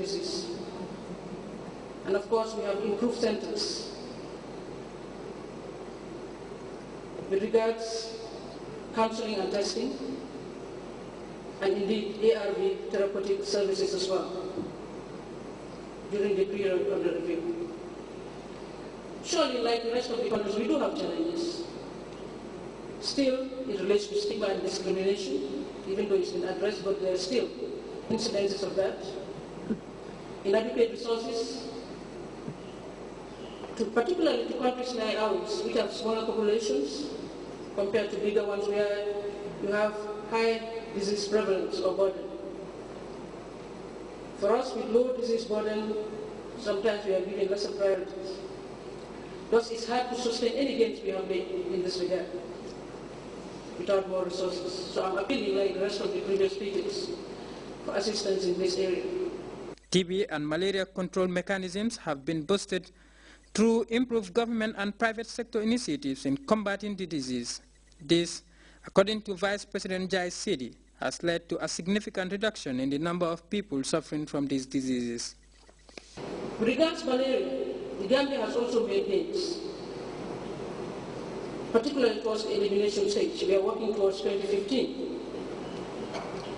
services. And of course, we have improved centers. With regards counseling and testing, and indeed ARV therapeutic services as well, during the period of the review. Surely, like the rest of the countries, we do have challenges. Still, it relates to stigma and discrimination, even though it's been addressed, but there are still incidences of that. Inadequate resources, particularly to countries like ours, which have smaller populations compared to bigger ones where you have high disease prevalence or burden. For us, with low disease burden, sometimes we are giving lesser priorities. Thus, it's hard to sustain any gains we have made in this regard without more resources. So I'm appealing, like the rest of the previous speakers, for assistance in this area. TB and malaria control mechanisms have been boosted through improved government and private sector initiatives in combating the disease. This, according to Vice President Jai Sidi, has led to a significant reduction in the number of people suffering from these diseases. With regards to malaria, the Gambia has also made gains, particularly towards the elimination stage. We are working towards 2015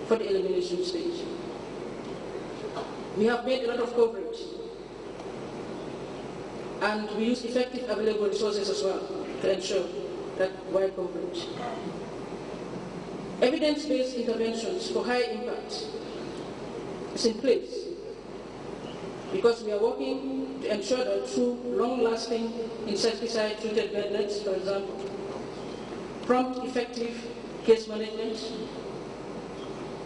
for the elimination stage. We have made a lot of coverage, and we use effective available resources as well to ensure that wide coverage. Evidence-based interventions for high impact is in place because we are working to ensure that through long-lasting insecticide-treated bed nets, for example, prompt effective case management,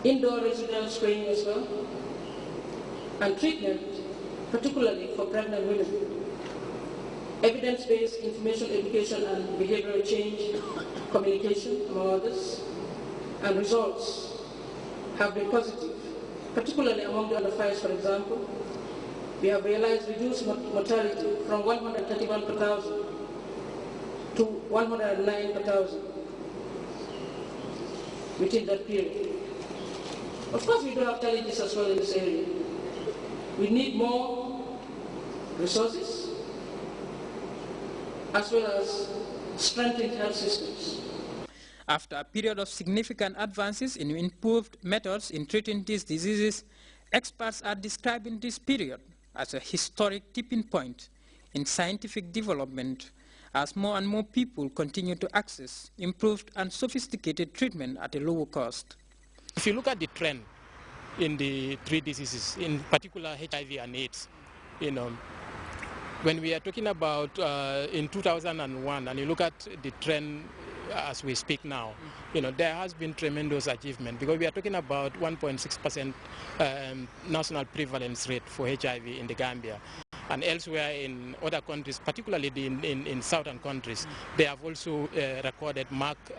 indoor residual spraying as well, and treatment, particularly for pregnant women. Evidence-based information education and behavioral change, communication, among others, and results have been positive, particularly among the under fives, for example. We have realized reduced mortality from 131 per thousand to 109 per thousand within that period. Of course, we do have challenges as well in this area. We need more resources as well as strengthened health systems. After a period of significant advances in improved methods in treating these diseases, experts are describing this period as a historic tipping point in scientific development as more and more people continue to access improved and sophisticated treatment at a lower cost. If you look at the trend in the three diseases, in particular HIV and AIDS, when we are talking about in 2001, and you look at the trend as we speak now, there has been tremendous achievement because we are talking about 1.6% national prevalence rate for HIV in the Gambia. And elsewhere in other countries, particularly in southern countries, they have also recorded marked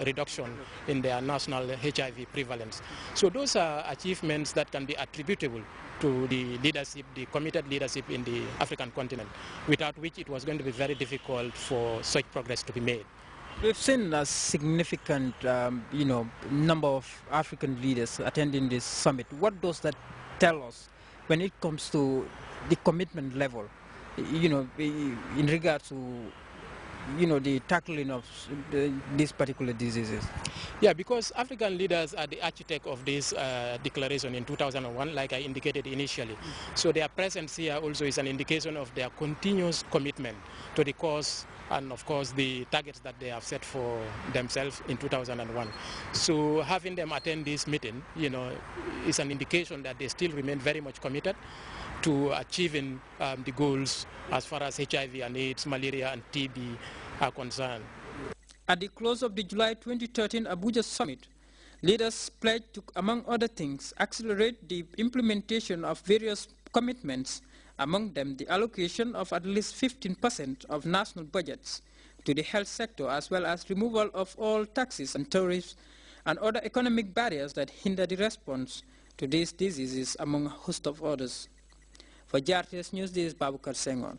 reduction in their national HIV prevalence. So those are achievements that can be attributable to the leadership, the committed leadership in the African continent, without which it was going to be very difficult for such progress to be made. We've seen a significant, number of African leaders attending this summit. What does that tell us when it comes to the commitment level, in regards to, the tackling of these particular diseases? Yeah, because African leaders are the architect of this declaration in 2001, like I indicated initially. So their presence here also is an indication of their continuous commitment to the cause and, of course, the targets that they have set for themselves in 2001. So having them attend this meeting, is an indication that they still remain very much committed to achieving the goals as far as HIV and AIDS, malaria and TB are concerned. At the close of the July 2013 Abuja summit, leaders pledged to, among other things, accelerate the implementation of various commitments, among them the allocation of at least 15% of national budgets to the health sector, as well as removal of all taxes and tariffs and other economic barriers that hinder the response to these diseases, among a host of others. For Grts News, this is Babukar Senghor.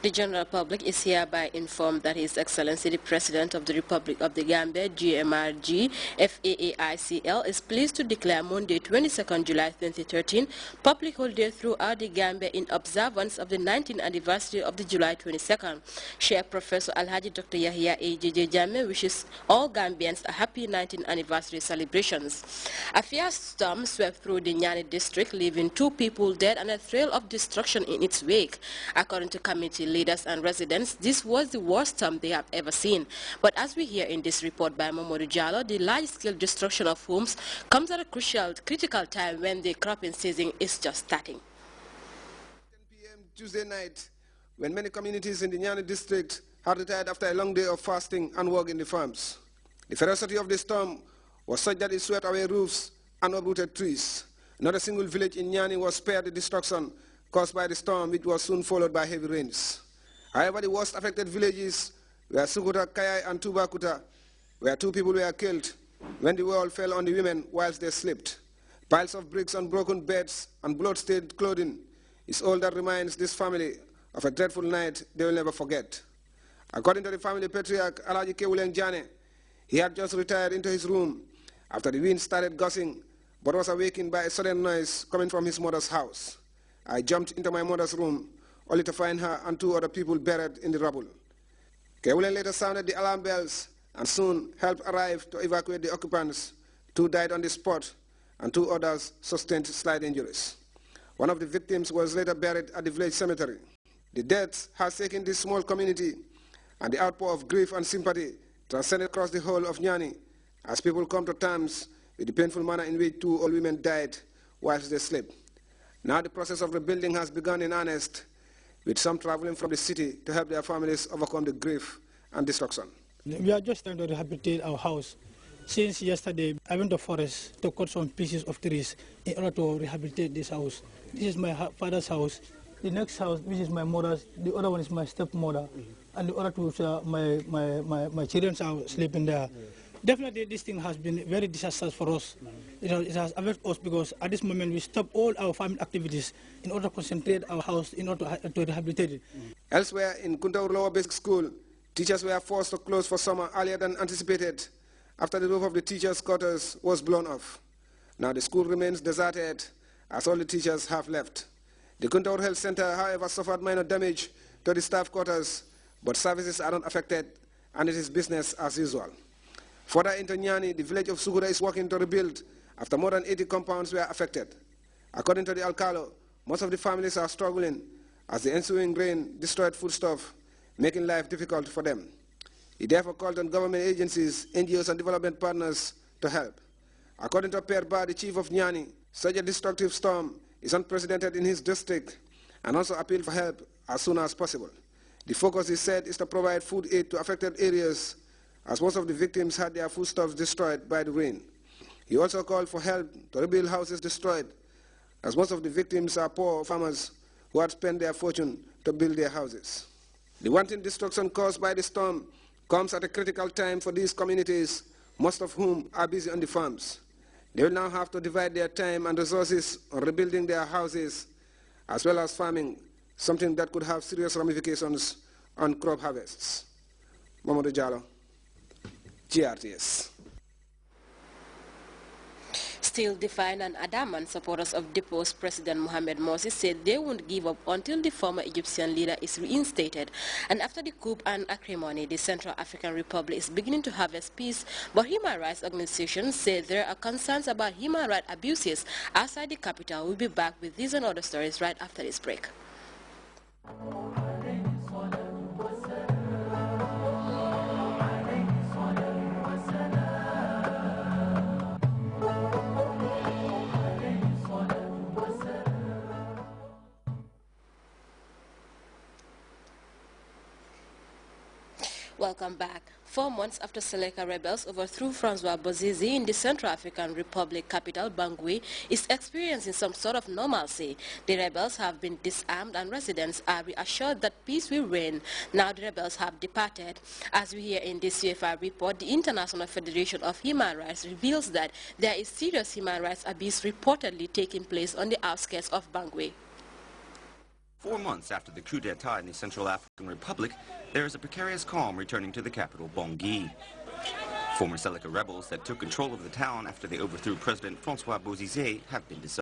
The general public is hereby informed that His Excellency the President of the Republic of the Gambia, GMRG, FAAICL, is pleased to declare Monday, 22nd July 2013, public holiday throughout the Gambia in observance of the 19th anniversary of the July 22nd. Chair Professor Alhaji Dr. Yahya A.J.J. Jammeh wishes all Gambians a happy 19th anniversary celebrations. A fierce storm swept through the Nyani district, leaving 2 people dead and a trail of destruction in its wake. According to community leaders and residents, this was the worst storm they have ever seen. But as we hear in this report by Momodu Jallo, the large-scale destruction of homes comes at a critical time when the cropping season is just starting. 10 p.m. Tuesday night, when many communities in the Nyani district had retired after a long day of fasting and work in the farms. The ferocity of the storm was such that it swept away roofs and uprooted trees. Not a single village in Nyani was spared the destruction caused by the storm, which was soon followed by heavy rains. However, the worst affected villages were Sukuta, Kayai, and Tubakuta, where 2 people were killed when the wall fell on the women whilst they slept. Piles of bricks on broken beds and blood-stained clothing is all that reminds this family of a dreadful night they will never forget. According to the family patriarch, Alaji Kewuleng Jane, he had just retired into his room after the wind started gushing, but was awakened by a sudden noise coming from his mother's house. I jumped into my mother's room, only to find her and 2 other people buried in the rubble. Kewuleng later sounded the alarm bells, and soon help arrived to evacuate the occupants. 2 died on the spot, and 2 others sustained slight injuries. One of the victims was later buried at the village cemetery. The death has taken this small community, and the outpour of grief and sympathy transcended across the whole of Nyani, as people come to terms with the painful manner in which 2 old women died whilst they slept. Now the process of rebuilding has begun in earnest, with some traveling from the city to help their families overcome the grief and destruction. We are just trying to rehabilitate our house. Since yesterday, I went to the forest to cut some pieces of trees in order to rehabilitate this house. This is my father's house. The next house, which is my mother's, the other one is my stepmother, and the other 2, my children are sleeping there. Definitely, this thing has been very disastrous for us. It has affected us because at this moment we stop all our family activities in order to concentrate our house in order to rehabilitate it. Elsewhere in Kuntaur Lower Basic School, teachers were forced to close for summer earlier than anticipated after the roof of the teachers' quarters was blown off. Now the school remains deserted as all the teachers have left. The Kuntaur Health Center, however, suffered minor damage to the staff quarters, but services are not affected and it is business as usual. Further into Nyani, the village of Sugura is working to rebuild after more than 80 compounds were affected. According to the Alcalo, most of the families are struggling as the ensuing rain destroyed foodstuff, making life difficult for them. He therefore called on government agencies, NGOs and development partners to help. According to Per Ba, the chief of Nyani, such a destructive storm is unprecedented in his district and also appealed for help as soon as possible. The focus, he said, is to provide food aid to affected areas as most of the victims had their foodstuffs destroyed by the rain. He also called for help to rebuild houses destroyed, as most of the victims are poor farmers who had spent their fortune to build their houses. The wanton destruction caused by the storm comes at a critical time for these communities, most of whom are busy on the farms. They will now have to divide their time and resources on rebuilding their houses, as well as farming, something that could have serious ramifications on crop harvests. Momodu Jallo, Grts. Still defiant and adamant, supporters of deposed President Mohamed Morsi said they won't give up until the former Egyptian leader is reinstated. And after the coup and acrimony, the Central African Republic is beginning to harvest peace, but human rights organizations say there are concerns about human rights abuses outside the capital. We'll be back with these and other stories right after this break. Welcome back. 4 months after Seleka rebels overthrew Francois Bozizi in the Central African Republic capital, Bangui is experiencing some sort of normalcy. The rebels have been disarmed and residents are reassured that peace will reign. Now the rebels have departed. As we hear in this CFR report, the International Federation of Human Rights reveals that there is serious human rights abuse reportedly taking place on the outskirts of Bangui. 4 months after the coup d'etat in the Central African Republic, there is a precarious calm returning to the capital, Bangui. Former Seleka rebels that took control of the town after they overthrew President Francois Bozizé have been disarmed.